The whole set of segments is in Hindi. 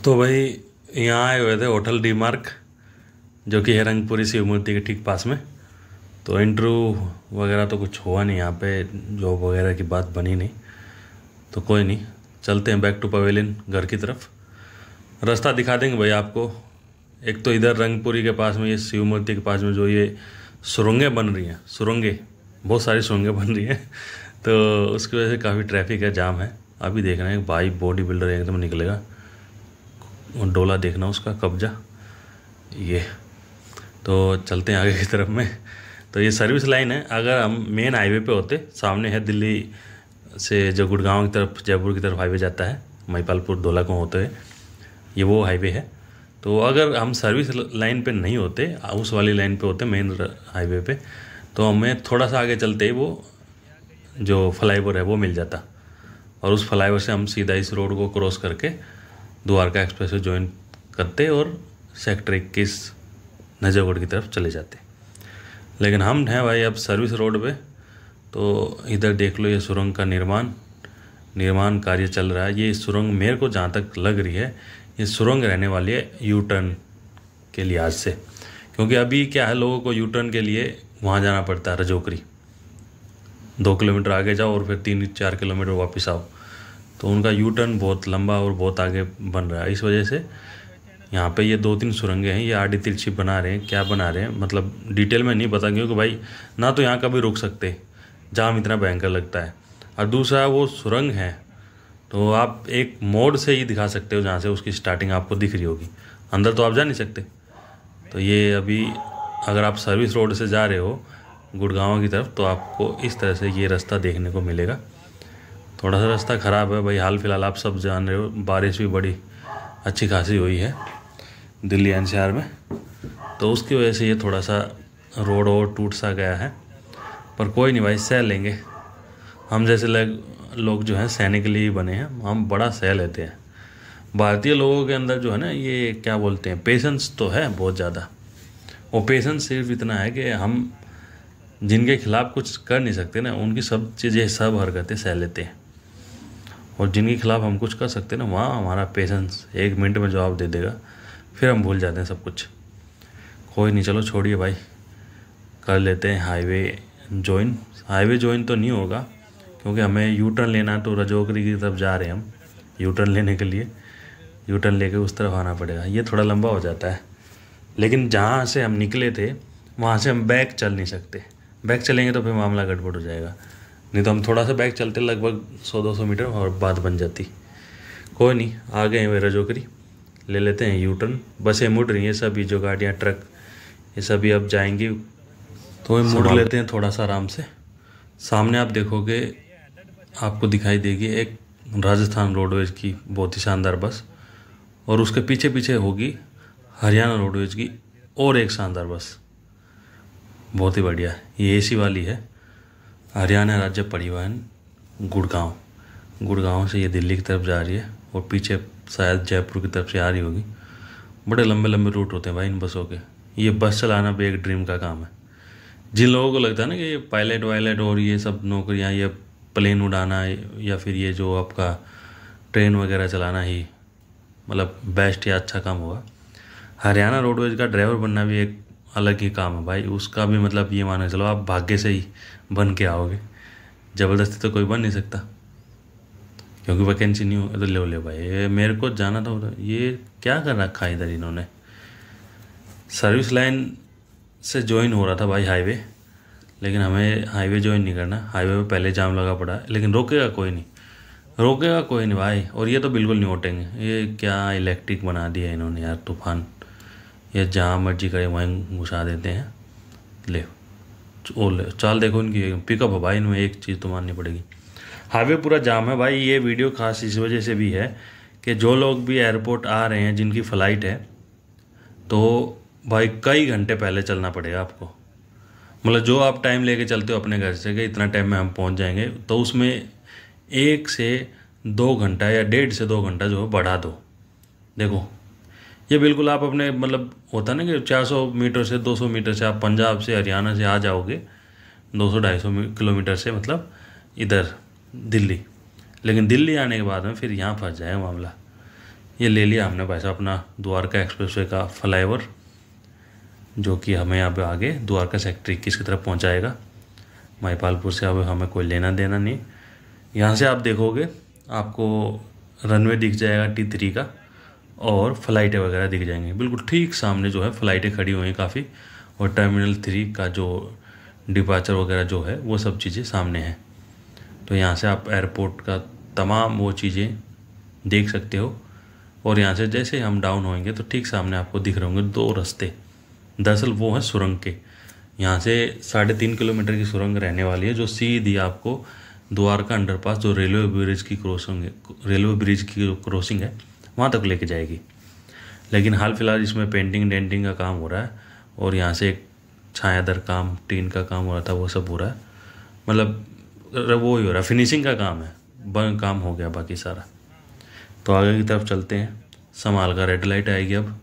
तो भाई यहाँ आए हुए थे होटल डी मार्क, जो कि है रंगपुरी शिव मूर्ति के ठीक पास में। तो इंटरव्यू वगैरह तो कुछ हुआ नहीं यहाँ पे, जॉब वगैरह की बात बनी नहीं। तो कोई नहीं, चलते हैं बैक टू पवेलियन घर की तरफ। रास्ता दिखा देंगे भाई आपको। एक तो इधर रंगपुरी के पास में, ये शिव मूर्ति के पास में जो ये सुरंगें बन रही हैं, सुरंगें बहुत सारी सुरंगें बन रही हैं तो उसकी वजह से काफ़ी ट्रैफिक है, जाम है। अभी देखना है भाई बॉडी बिल्डर एकदम निकलेगा, और डोला देखना उसका कब्जा। ये तो चलते हैं आगे की तरफ में। तो ये सर्विस लाइन है। अगर हम मेन हाईवे पे होते, सामने है दिल्ली से जो गुड़गांव की तरफ, जयपुर की तरफ हाईवे जाता है, महिपालपुर धोला को होते हुए, ये वो हाईवे है। तो अगर हम सर्विस लाइन पे नहीं होते, उस वाली लाइन पे होते मेन हाईवे पे, तो हमें थोड़ा सा आगे चलते ही वो जो फ्लाईओवर है वो मिल जाता, और उस फ्लाईओवर से हम सीधा इस रोड को क्रॉस करके द्वारका एक्सप्रेस वे ज्वाइन करते और सेक्टर 21 नजफगढ़ की तरफ चले जाते। लेकिन हम हैं भाई अब सर्विस रोड पे। तो इधर देख लो, ये सुरंग का निर्माण कार्य चल रहा है। ये सुरंग मेरे को जहाँ तक लग रही है, ये सुरंग रहने वाली है यू टर्न के लिहाज से, क्योंकि अभी क्या है, लोगों को यू टर्न के लिए वहाँ जाना पड़ता है रजोकरी, 2 किलोमीटर आगे जाओ और फिर 3-4 किलोमीटर वापस आओ। तो उनका यू टर्न बहुत लंबा और बहुत आगे बन रहा है। इस वजह से यहाँ पे ये 2-3 सुरंगें हैं, ये आड़ी तिरछी बना रहे हैं, क्या बना रहे हैं मतलब डिटेल में नहीं पता, क्योंकि भाई ना तो यहाँ कभी रुक सकते, जाम इतना भयंकर लगता है, और दूसरा वो सुरंग है तो आप एक मोड़ से ही दिखा सकते हो, जहाँ से उसकी स्टार्टिंग आपको दिख रही होगी, अंदर तो आप जा नहीं सकते। तो ये अभी अगर आप सर्विस रोड से जा रहे हो गुड़गांव की तरफ, तो आपको इस तरह से ये रास्ता देखने को मिलेगा। थोड़ा सा रास्ता ख़राब है भाई, हाल फिलहाल आप सब जान रहे हो, बारिश भी बड़ी अच्छी खासी हुई है दिल्ली एनसीआर में, तो उसकी वजह से ये थोड़ा सा रोड और टूट सा गया है। पर कोई नहीं भाई, सह लेंगे। हम जैसे लोग जो हैं सहने के लिए ही बने हैं, हम बड़ा सह लेते हैं। भारतीय लोगों के अंदर जो है ना, ये क्या बोलते हैं, पेशेंस तो है बहुत ज़्यादा। वो पेशेंस सिर्फ इतना है कि हम जिनके खिलाफ कुछ कर नहीं सकते ना, उनकी सब चीज़ें, सब हरकतें सह लेते हैं, और जिनके खिलाफ हम कुछ कर सकते हैं ना, वहाँ हमारा पेशेंस 1 मिनट में जवाब दे देगा, फिर हम भूल जाते हैं सब कुछ। कोई नहीं, चलो छोड़िए भाई, कर लेते हैं हाईवे ज्वाइन। हाईवे ज्वाइन तो नहीं होगा, क्योंकि हमें यू टर्न लेना, तो रजौकरी की तरफ जा रहे हैं हम यू टर्न लेने के लिए। यू टर्न लेके उस तरफ आना पड़ेगा, ये थोड़ा लंबा हो जाता है। लेकिन जहाँ से हम निकले थे वहाँ से हम बैक चल नहीं सकते, बैक चलेंगे तो फिर मामला गड़बड़ हो जाएगा। नहीं तो हम थोड़ा सा बैक चलते, लगभग 100-200 मीटर, और बात बन जाती। कोई नहीं, आ गए हैं वे रजौकरी, ले लेते हैं यू टर्न। बसें मुड़ रही हैं सभी, जो गाड़ियाँ, ट्रक, ये सभी अब जाएंगी, तो ये मुड़ लेते हैं थोड़ा सा आराम से। सामने आप देखोगे, आपको दिखाई देगी एक राजस्थान रोडवेज की बहुत ही शानदार बस, और उसके पीछे पीछे होगी हरियाणा रोडवेज की और एक शानदार बस, बहुत ही बढ़िया। ये एसी वाली है, हरियाणा राज्य परिवहन गुड़गांव से ये दिल्ली की तरफ जा रही है, और पीछे शायद जयपुर की तरफ से आ रही होगी। बड़े लंबे लंबे रूट होते हैं भाई इन बसों के। ये बस चलाना भी एक ड्रीम का काम है। जिन लोगों को लगता है ना कि ये पायलट वायलट और ये सब नौकरियां, ये प्लेन उड़ाना या फिर ये जो आपका ट्रेन वगैरह चलाना ही मतलब बेस्ट या अच्छा काम होगा, हरियाणा रोडवेज का ड्राइवर बनना भी एक अलग ही काम है भाई। उसका भी मतलब ये माने चलो, आप भाग्य से ही बन के आओगे, ज़बरदस्ती तो कोई बन नहीं सकता, क्योंकि वैकेंसी नहीं हो तो ले भाई। मेरे को जाना था उधर, ये क्या कर रखा है इधर इन्होंने। सर्विस लाइन से ज्वाइन हो रहा था भाई हाईवे, लेकिन हमें हाईवे ज्वाइन नहीं करना। हाईवे पे पहले जाम लगा पड़ा है, लेकिन रोकेगा कोई नहीं भाई। और ये तो बिल्कुल नहीं हटेंगे। ये क्या इलेक्ट्रिक बना दिया इन्होंने यार, तूफान। ये जहाँ मर्जी करे वहीं घुसा देते हैं। ले चाल देखो इनकी, पिकअप है भाई, इनमें एक चीज़ तो माननी पड़ेगी, हाईवे पूरा जाम है भाई। ये वीडियो खास इस वजह से भी है कि जो लोग भी एयरपोर्ट आ रहे हैं, जिनकी फ़्लाइट है, तो भाई कई घंटे पहले चलना पड़ेगा आपको। मतलब जो आप टाइम लेके चलते हो अपने घर से कि इतना टाइम में हम पहुंच जाएंगे, तो उसमें 1 से 2 घंटा या 1.5 से 2 घंटा जो है बढ़ा दो। देखो ये बिल्कुल आप अपने मतलब होता ना कि 400 मीटर से 200 मीटर से आप पंजाब से हरियाणा से आ जाओगे, 200-250 किलोमीटर से, मतलब इधर दिल्ली। लेकिन दिल्ली आने के बाद में फिर यहाँ फंस जाएगा मामला, ये ले लिया हमने भाई साहब अपना द्वारका एक्सप्रेसवे का फ्लाईओवर, जो कि हमें अब आगे द्वारका सेक्टर 21 की तरफ पहुंचाएगा। महिपालपुर से अब हमें कोई लेना देना नहीं। यहाँ से आप देखोगे आपको रनवे दिख जाएगा T3 का, और फ्लाइटें वगैरह दिख जाएंगी। बिल्कुल ठीक सामने जो है फ्लाइटें खड़ी हुई हैं काफ़ी, और टर्मिनल 3 का जो डिपार्चर वगैरह जो है वो सब चीज़ें सामने हैं। तो यहाँ से आप एयरपोर्ट का तमाम वो चीज़ें देख सकते हो। और यहाँ से जैसे हम डाउन होंगे तो ठीक सामने आपको दिख रहे होंगे 2 रास्ते, दरअसल वो हैं सुरंग के। यहाँ से 3.5 किलोमीटर की सुरंग रहने वाली है, जो सीधी आपको द्वारका अंडरपास जो रेलवे ब्रिज की क्रॉसिंग है वहाँ तक लेके जाएगी। लेकिन हाल फिलहाल इसमें पेंटिंग डेंटिंग का काम हो रहा है, और यहाँ से एक छायादार काम, टीन का काम हो रहा था, वो सब हो रहा है। मतलब वो ही हो रहा है, फिनिशिंग का काम है, काम हो गया बाकी सारा। तो आगे की तरफ चलते हैं। समाल का रेड लाइट आएगी, अब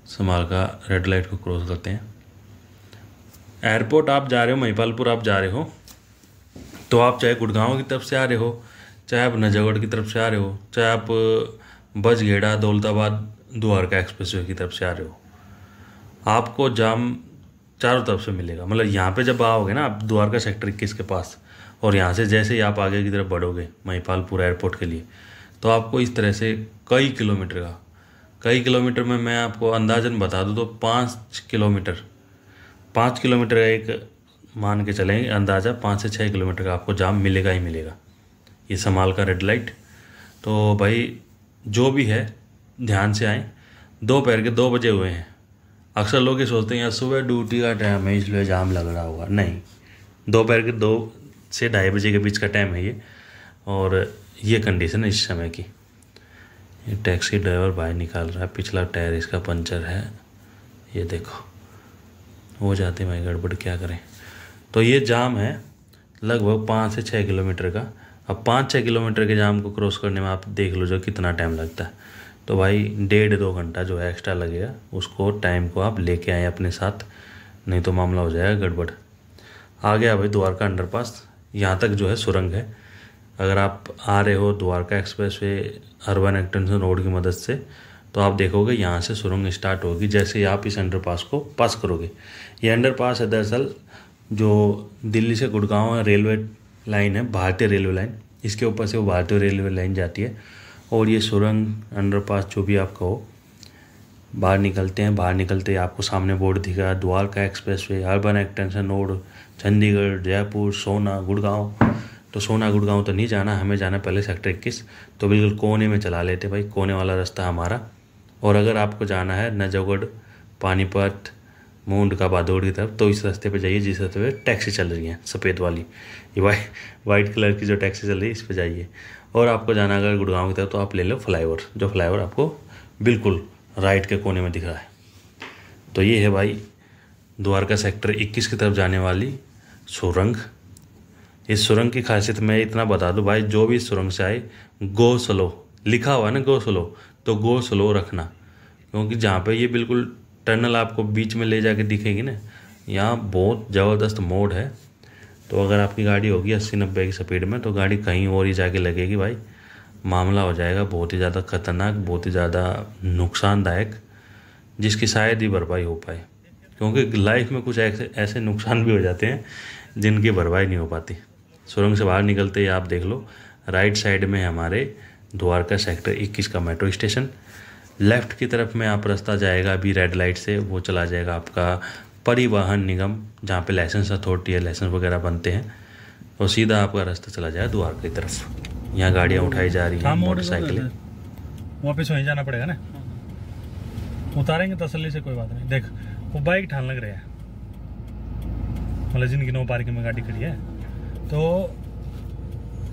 समाल का रेड लाइट को क्रॉस करते हैं। एयरपोर्ट आप जा रहे हो, महिपालपुर आप जा रहे हो, तो आप चाहे गुड़गांव की तरफ से आ रहे हो, चाहे आप नजफगढ़ की तरफ से आ रहे हो, चाहे आप बसगेड़ा दौलताबाद द्वारका एक्सप्रेसवे की तरफ से आ रहे हो, आपको जाम चारों तरफ से मिलेगा। मतलब यहाँ पे जब आओगे ना आप द्वारका सेक्टर 21 के पास, और यहाँ से जैसे ही आप आगे की तरफ बढ़ोगे महिपालपुर एयरपोर्ट के लिए, तो आपको इस तरह से कई किलोमीटर में मैं आपको अंदाजन बता दूँ तो 5 किलोमीटर का एक मान के चलेंगे अंदाज़ा 5 से 6 किलोमीटर का आपको जाम मिलेगा ही मिलेगा। ये समाल का रेड लाइट। तो भाई जो भी है ध्यान से आएँ। दोपहर के 2 बजे हुए हैं। अक्सर लोग ये सोचते हैं यार सुबह ड्यूटी का टाइम है इसलिए जाम लग रहा होगा, नहीं, दोपहर के 2 से 2:30 बजे के बीच का टाइम है ये, और ये कंडीशन है इस समय की। ये टैक्सी ड्राइवर बाहर निकाल रहा है, पिछला टायर इसका पंचर है, ये देखो हो जाते भाई गड़बड़, क्या करें। तो ये जाम है लगभग 5 से 6 किलोमीटर का। अब 5-6 किलोमीटर के जाम को क्रॉस करने में आप देख लो जो कितना टाइम लगता है। तो भाई 1.5-2 घंटा जो है एक्स्ट्रा लगेगा, उसको टाइम को आप लेके आए अपने साथ, नहीं तो मामला हो जाएगा गड़बड़। आ गया भाई द्वारका अंडरपास, यहाँ तक जो है सुरंग है। अगर आप आ रहे हो Dwarka expressway urban extension road की मदद से, तो आप देखोगे यहाँ से सुरंग स्टार्ट होगी जैसे ही आप इस अंडरपास को पास करोगे। ये अंडरपास है दरअसल जो दिल्ली से गुड़गांव रेलवे लाइन है, भारतीय रेलवे लाइन, इसके ऊपर से वो भारतीय रेलवे लाइन जाती है। और ये सुरंग अंडरपास जो भी आप कहो, बाहर निकलते हैं, बाहर निकलते ही आपको सामने बोर्ड दिखा Dwarka expressway urban extension road Chandigarh Jaipur सोना गुड़गांव। तो सोना गुड़गांव तो नहीं जाना, हमें जाना पहले सेक्टर 21, तो बिल्कुल कोने में चला लेते भाई, कोने वाला रास्ता हमारा। और अगर आपको जाना है नजफगढ़ पानीपत मूंड का बादौड़ की तरफ, तो इस रास्ते पे जाइए जिस रास्ते पे टैक्सी चल रही है सफ़ेद वाली, ये वाइट कलर की जो टैक्सी चल रही है इस पे जाइए। और आपको जाना अगर गुड़गांव की तरफ तो आप ले लो फ्लाईओवर, जो फ्लाईओवर आपको बिल्कुल राइट के कोने में दिख रहा है। तो ये है भाई द्वारका सेक्टर 21 की तरफ जाने वाली सुरंग। इस सुरंग की खासियत मैं इतना बता दूं भाई, जो भी सुरंग से आए गो स्लो लिखा हुआ है ना, गो स्लो, तो गो स्लो रखना, क्योंकि जहाँ पे ये बिल्कुल टनल आपको बीच में ले जाके दिखेगी ना, यहाँ बहुत ज़बरदस्त मोड़ है। तो अगर आपकी गाड़ी होगी 80-90 की स्पीड में, तो गाड़ी कहीं और ही जाके लगेगी भाई, मामला हो जाएगा बहुत ही ज़्यादा खतरनाक, बहुत ही ज़्यादा नुकसानदायक, जिसकी शायद ही भरपाई हो पाए। क्योंकि लाइफ में कुछ ऐसे नुकसान भी हो जाते हैं जिनकी भरपाई नहीं हो पाती। सुरंग से बाहर निकलते ही आप देख लो राइट साइड में हमारे द्वारका सेक्टर 21 का मेट्रो स्टेशन। लेफ़्ट की तरफ में आप रास्ता जाएगा अभी रेड लाइट से, वो चला जाएगा आपका परिवहन निगम, जहाँ पे लाइसेंस अथॉरिटी है, लाइसेंस वगैरह बनते हैं। और सीधा आपका रास्ता चला जाएगा द्वारका की तरफ। यहाँ गाड़ियाँ उठाई जा रही हैं, मोटरसाइकिलें। वापस वहीं जाना पड़ेगा ना, उतारेंगे तसल्ली से, कोई बात नहीं। देख वो बाइक ठान लग रहे हैं, मतलब जिनकी नो पार्किंग में गाड़ी खड़ी है, तो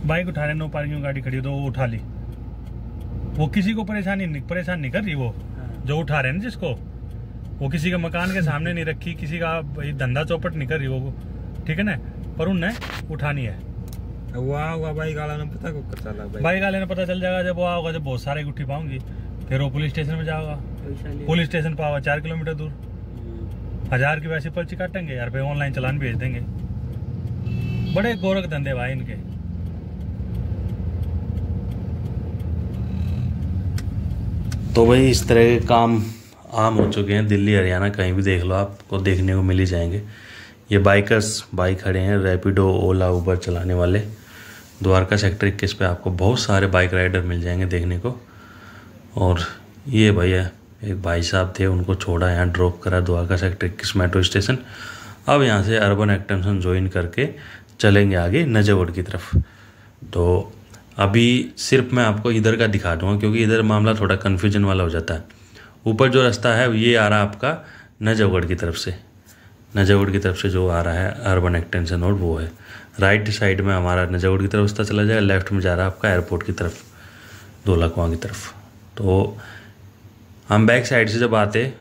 बाइक उठा रहे, नो पार्किंग में गाड़ी खड़ी है तो वो उठा ली। वो किसी को परेशान नहीं कर रही, वो जो उठा रहे हैं ना जिसको, वो किसी के मकान के सामने नहीं रखी, किसी का धंधा चौपट नहीं कर रही वो, ठीक है ना, पर उनने उठानी है। वो बाइक वाले ने पता चल जाएगा जब वो आओगा, जब बहुत सारे उठी पाऊंगी, फिर वो पुलिस स्टेशन में जाओगा। पुलिस स्टेशन पावा 4 किलोमीटर दूर, 1000 की वैसी पर्ची काटेंगे यार, पे ऑनलाइन चालान भेज देंगे। बड़े गोरख धंधे भाई इनके। तो भाई इस तरह के काम आम हो चुके हैं, दिल्ली हरियाणा कहीं भी देख लो आपको देखने को मिल ही जाएंगे। ये बाइकर्स बाइक खड़े हैं, रैपिडो ओला उबर चलाने वाले। द्वारका सेक्टर 21 पे आपको बहुत सारे बाइक राइडर मिल जाएंगे देखने को। और ये भैया एक भाई साहब थे, उनको छोड़ा यहाँ ड्रॉप करा द्वारका सेक्टर 21 मेट्रो स्टेशन। अब यहाँ से अर्बन एक्सटेंशन ज्वाइन करके चलेंगे आगे नजफगढ़ की तरफ। तो अभी सिर्फ मैं आपको इधर का दिखा दूँगा क्योंकि इधर मामला थोड़ा कन्फ्यूजन वाला हो जाता है। ऊपर जो रास्ता है ये आ रहा है आपका नजफगढ़ की तरफ से, नजफगढ़ की तरफ से जो आ रहा है अर्बन एक्सटेंशन रोड वो है। राइट साइड में हमारा नजफगढ़ की तरफ रास्ता चला जाएगा, लेफ्ट में जा रहा है आपका एयरपोर्ट की तरफ, धौलाकुआं की तरफ। तो हम बैक साइड से जब आते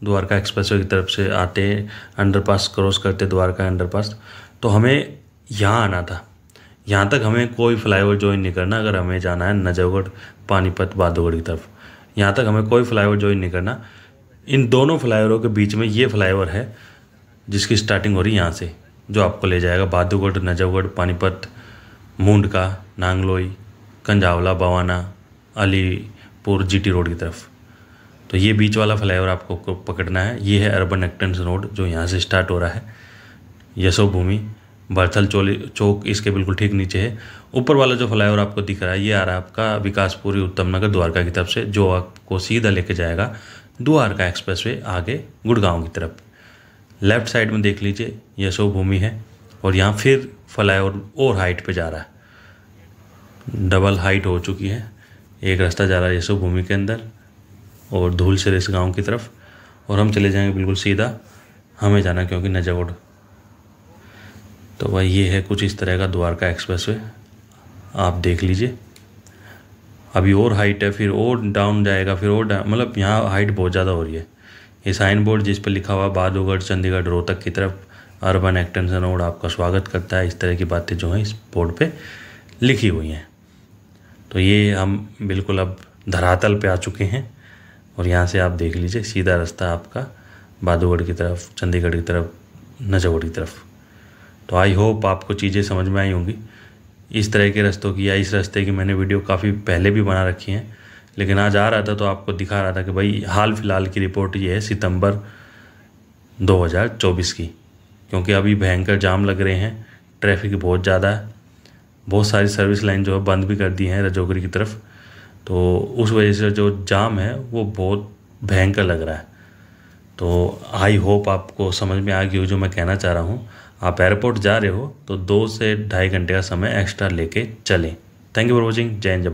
द्वारका एक्सप्रेसवे की तरफ से आते, अंडरपास क्रॉस करते द्वारका अंडरपास, तो हमें यहाँ आना था। यहाँ तक हमें कोई फ्लाईओवर ज्वाइन नहीं करना अगर हमें जाना है नजफगढ़ पानीपत बादोगढ़ की तरफ। यहाँ तक हमें कोई फ्लाईओवर ज्वाइन नहीं करना। इन दोनों फ्लाईओवरों के बीच में ये फ्लाईओवर है जिसकी स्टार्टिंग हो रही है यहाँ से, जो आपको ले जाएगा बादोगढ़, नजफगढ़, पानीपत, मुंडका, नांगलोई, कंजावला, बवाना, अलीपुर, जीटी रोड की तरफ। तो ये बीच वाला फ्लाईओवर आपको पकड़ना है। ये है अर्बन एक्सटेंशन रोड जो यहाँ से स्टार्ट हो रहा है। यशोभूमि बर्थल चौक इसके बिल्कुल ठीक नीचे है। ऊपर वाला जो फ्लाईओवर आपको दिख रहा है ये आ रहा है आपका विकासपुरी उत्तम नगर द्वारका की तरफ से, जो आपको सीधा लेके जाएगा द्वारका एक्सप्रेसवे आगे गुड़गांव की तरफ। लेफ्ट साइड में देख लीजिए यशोभूमि है और यहाँ फिर फ्लाईओवर और हाइट पे जा रहा है, डबल हाइट हो चुकी है। एक रास्ता जा रहा है यशोभूमि के अंदर और धूल से इस गाँव की तरफ, और हम चले जाएंगे बिल्कुल सीधा, हमें जाना क्योंकि नजफगढ़। तो भाई ये है कुछ इस तरह का द्वारका एक्सप्रेसवे, आप देख लीजिए। अभी और हाइट है, फिर और डाउन जाएगा, फिर और मतलब यहाँ हाइट बहुत ज़्यादा हो रही है। ये साइन बोर्ड जिस पर लिखा हुआ बादोगढ़ चंडीगढ़ रोहतक की तरफ अर्बन एक्सटेंशन रोड आपका स्वागत करता है, इस तरह की बातें जो हैं इस बोर्ड पे लिखी हुई हैं। तो ये हम बिल्कुल अब धरातल पे आ चुके हैं और यहाँ से आप देख लीजिए सीधा रास्ता आपका बादोगढ़ की तरफ, चंडीगढ़ की तरफ, नजफगढ़ की तरफ। तो आई होप आपको चीज़ें समझ में आई होंगी। इस तरह के रास्तों की या इस रास्ते की मैंने वीडियो काफ़ी पहले भी बना रखी हैं, लेकिन आज आ रहा था तो आपको दिखा रहा था कि भाई हाल फिलहाल की रिपोर्ट ये है सितंबर 2024 की, क्योंकि अभी भयंकर जाम लग रहे हैं, ट्रैफिक बहुत ज़्यादा है, बहुत सारी सर्विस लाइन जो है बंद भी कर दी हैं राजौरी की तरफ। तो उस वजह से जो जाम है वो बहुत भयंकर लग रहा है। तो आई होप आपको समझ में आ गई हो जो मैं कहना चाह रहा हूँ। आप एयरपोर्ट जा रहे हो तो 2 से ढाई घंटे का समय एक्स्ट्रा लेके चलें। Thank you for watching. जय हिंद।